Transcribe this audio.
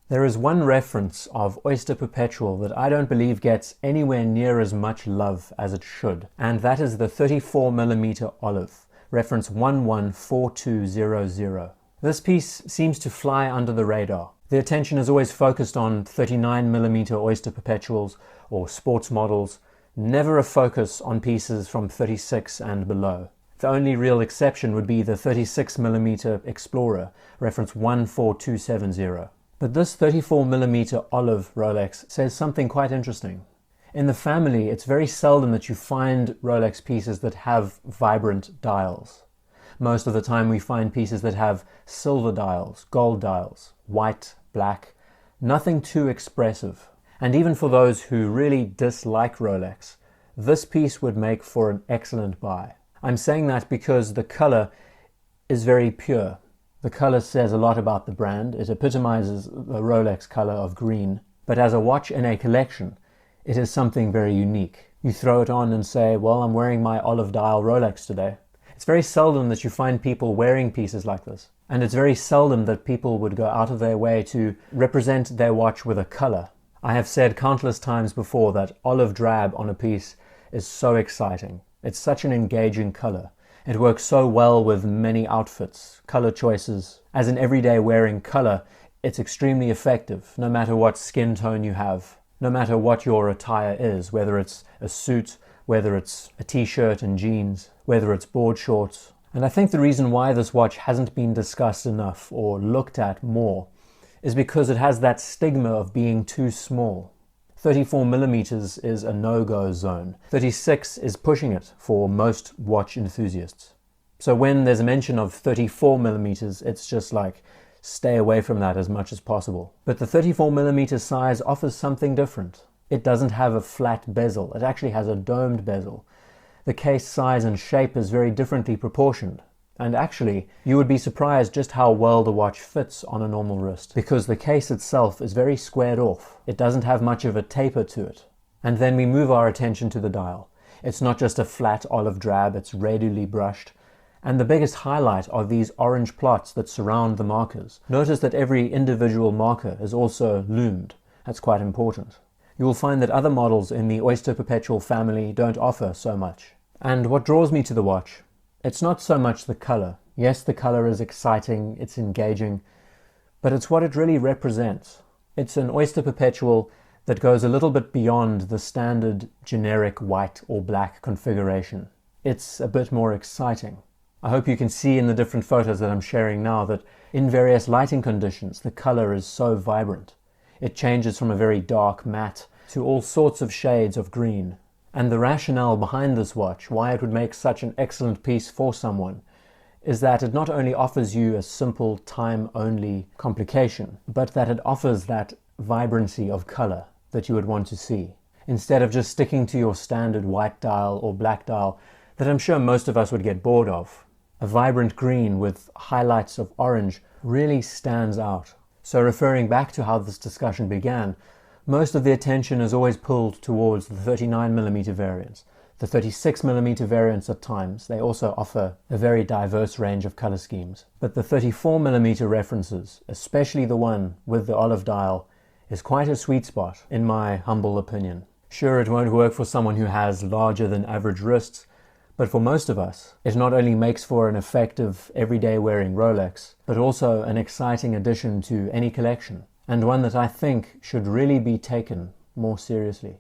There is one reference of Oyster Perpetual that I don't believe gets anywhere near as much love as it should, and that is the 34mm olive, reference 114200. This piece seems to fly under the radar. The attention is always focused on 39mm Oyster Perpetuals or sports models, never a focus on pieces from 36 and below. The only real exception would be the 36mm Explorer, reference 14270. But this 34mm olive Rolex says something quite interesting. In the family, it's very seldom that you find Rolex pieces that have vibrant dials. Most of the time we find pieces that have silver dials, gold dials, white, black, nothing too expressive. And even for those who really dislike Rolex, this piece would make for an excellent buy. I'm saying that because the color is very pure. The color says a lot about the brand. It epitomizes the Rolex color of green. But as a watch in a collection, it is something very unique. You throw it on and say, well, I'm wearing my olive dial Rolex today. It's very seldom that you find people wearing pieces like this. And it's very seldom that people would go out of their way to represent their watch with a color. I have said countless times before that olive drab on a piece is so exciting. It's such an engaging color. It works so well with many outfits, color choices. As an everyday wearing color, it's extremely effective, no matter what skin tone you have, no matter what your attire is, whether it's a suit, whether it's a t-shirt and jeans, whether it's board shorts. And I think the reason why this watch hasn't been discussed enough or looked at more is because it has that stigma of being too small. 34mm is a no-go zone. 36 is pushing it for most watch enthusiasts. So when there's a mention of 34mm, it's just like, stay away from that as much as possible. But the 34mm size offers something different. It doesn't have a flat bezel, it actually has a domed bezel. The case size and shape is very differently proportioned. And actually, you would be surprised just how well the watch fits on a normal wrist, because the case itself is very squared off. It doesn't have much of a taper to it. And then we move our attention to the dial. It's not just a flat olive drab, it's radially brushed. And the biggest highlight are these orange plots that surround the markers. Notice that every individual marker is also loomed. That's quite important. You will find that other models in the Oyster Perpetual family don't offer so much. And what draws me to the watch? It's not so much the color. Yes, the color is exciting, it's engaging, but it's what it really represents. It's an Oyster Perpetual that goes a little bit beyond the standard generic white or black configuration. It's a bit more exciting. I hope you can see in the different photos that I'm sharing now that in various lighting conditions, the color is so vibrant. It changes from a very dark matte to all sorts of shades of green. And the rationale behind this watch, why it would make such an excellent piece for someone, is that it not only offers you a simple time-only complication, but that it offers that vibrancy of color that you would want to see. Instead of just sticking to your standard white dial or black dial that I'm sure most of us would get bored of, a vibrant green with highlights of orange really stands out. So referring back to how this discussion began, most of the attention is always pulled towards the 39mm variants. The 36mm variants at times, they also offer a very diverse range of color schemes. But the 34mm references, especially the one with the olive dial, is quite a sweet spot, in my humble opinion. Sure, it won't work for someone who has larger than average wrists, but for most of us, it not only makes for an effective everyday wearing Rolex, but also an exciting addition to any collection, and one that I think should really be taken more seriously.